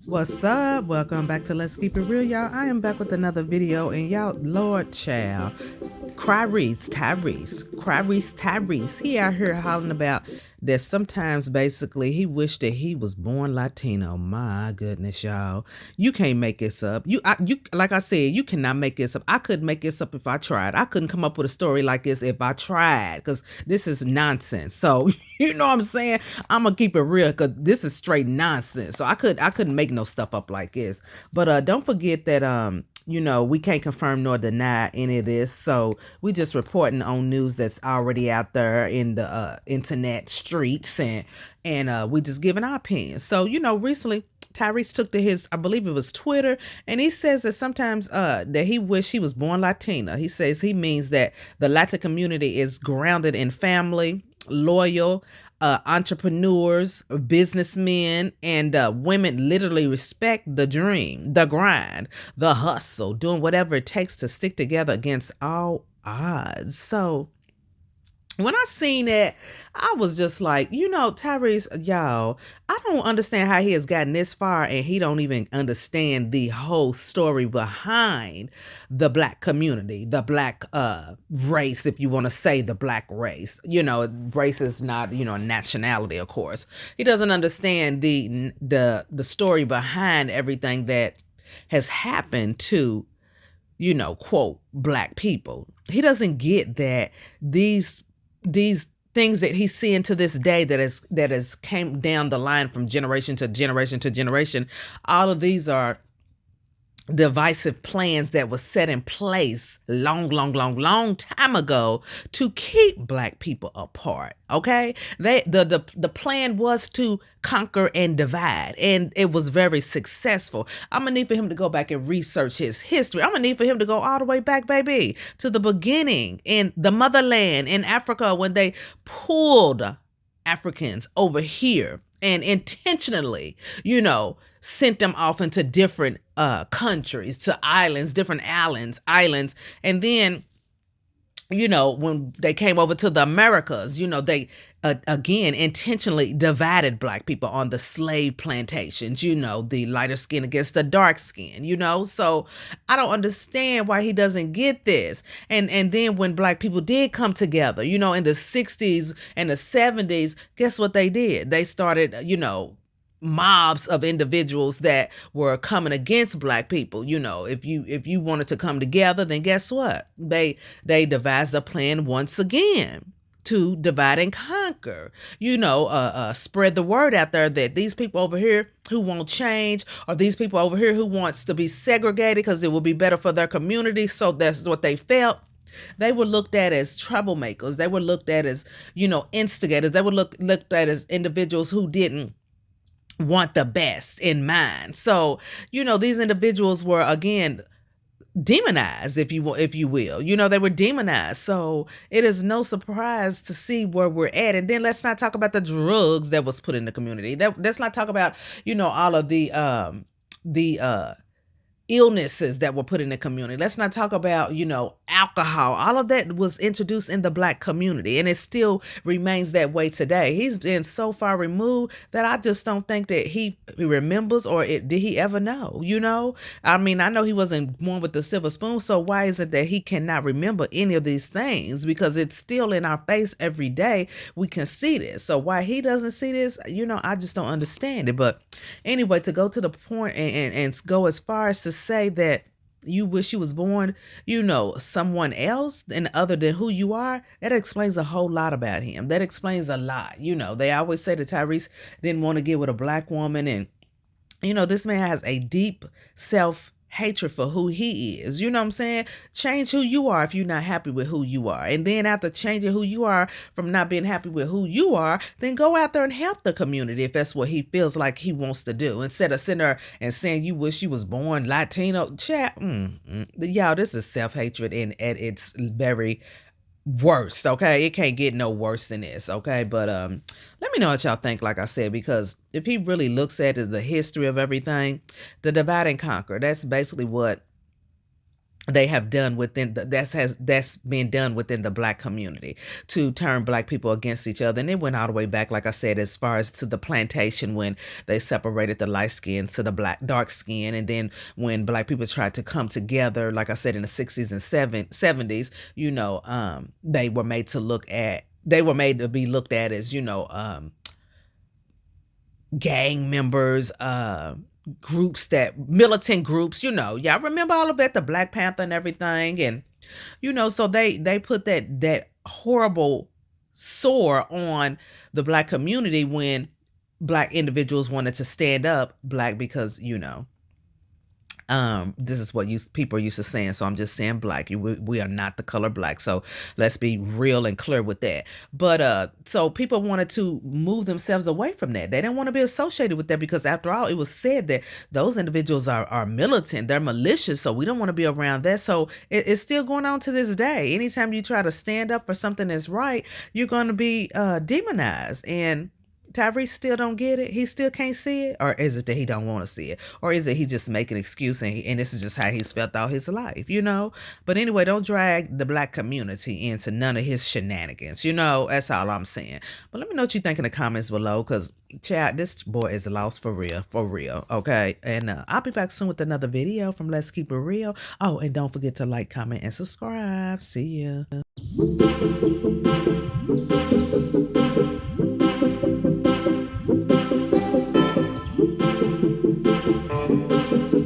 What's up? Welcome back to Let's Keep It Real, y'all. I am back with another video, and y'all, Lord child, Cryrese. He out here hollering about that sometimes basically he wished that he was born Latino. My goodness, y'all. You can't make this up. You like I said, you cannot make this up. I couldn't make this up if I tried. I couldn't come up with a story like this if I tried, because this is nonsense. So you know what I'm saying? I'm gonna keep it real because this is straight nonsense. So I couldn't make no stuff up like this. But don't forget that we can't confirm nor deny any of this. So we just reporting on news that's already out there in the internet streets, and we just giving our opinions. So recently Tyrese took to his, I believe it was Twitter, and he says that sometimes that he wish he was born Latina. He says he means that the Latin community is grounded in family, loyal, entrepreneurs, businessmen, and women literally respect the dream, the grind, the hustle, doing whatever it takes to stick together against all odds. So when I seen that, I was just like, Tyrese, y'all, I don't understand how he has gotten this far and he don't even understand the whole story behind the black community, the black race, if you want to say the black race. Race is not, nationality, of course. He doesn't understand the story behind everything that has happened to, quote, black people. He doesn't get that these things that he's seeing to this day that has came down the line from generation to generation to generation. All of these are divisive plans that was set in place long time ago to keep black people apart. Okay, the plan was to conquer and divide, and it was very successful. I'm gonna need for him to go back and research his history. I'm gonna need for him to go all the way back, baby, to the beginning in the motherland in Africa, when they pulled Africans over here and intentionally, sent them off into different countries, to islands, different islands. And then, when they came over to the Americas, they again intentionally divided black people on the slave plantations, the lighter skin against the dark skin, So I don't understand why he doesn't get this. And then when black people did come together, in the 60s and the 70s, guess what they did? They started, mobs of individuals that were coming against black people. If you wanted to come together, then guess what? They devised a plan once again to divide and conquer. Spread the word out there that these people over here who won't change, or these people over here who wants to be segregated because it will be better for their community. So that's what they felt. They were looked at as troublemakers. They were looked at as, instigators. They were looked at as individuals who didn't want the best in mind. So, these individuals were again demonized, if you will. They were demonized. So it is no surprise to see where we're at. And then let's not talk about the drugs that was put in the community. Let's not talk about, all of the illnesses that were put in the community. Let's not talk about, alcohol. All of that was introduced in the black community, and it still remains that way today. He's been so far removed that I just don't think that he remembers, or did he ever know, I mean, I know he wasn't born with the silver spoon, so why is it that he cannot remember any of these things? Because it's still in our face every day. We can see this. So why he doesn't see this, I just don't understand it. But anyway, to go to the point and go as far as to say that you wish you was born, someone else and other than who you are, that explains a whole lot about him. That explains a lot. They always say that Tyrese didn't want to get with a black woman, and this man has a deep self-hatred for who he is. You know what I'm saying? Change who you are if you're not happy with who you are. And then after changing who you are from not being happy with who you are, then go out there and help the community if that's what he feels like he wants to do. Instead of sitting there and saying you wish you was born Latino. Chat, y'all, this is self-hatred at its very worst. Okay, it can't get no worse than this. Okay, but let me know what y'all think, like I said, because if he really looks at the history of everything, the divide and conquer, that's basically what they have done within that's been done within the black community to turn black people against each other. And it went all the way back, like I said, as far as to the plantation, when they separated the light skin to the dark skin. And then when black people tried to come together, like I said, in the 60s and 70s, they were made to be looked at as, gang members, groups, that militant groups, y'all remember all of that, the Black Panther and everything. And so they put that horrible sore on the black community when black individuals wanted to stand up black, because this is what people are used to saying, so I'm just saying black. We are not the color black, so let's be real and clear with that. But so people wanted to move themselves away from that. They didn't want to be associated with that, because after all, it was said that those individuals are militant, they're malicious, so we don't want to be around that. So it's still going on to this day. Anytime you try to stand up for something that's right, you're going to be demonized. And Tyrese still don't get it. He still can't see it. Or is it that he don't want to see it? Or is it he just making an excuse and this is just how he's felt all his life, But anyway, don't drag the black community into none of his shenanigans, That's all I'm saying. But let me know what you think in the comments below, because, child, this boy is lost for real, okay? And I'll be back soon with another video from Let's Keep It Real. Oh, and don't forget to like, comment, and subscribe. See ya.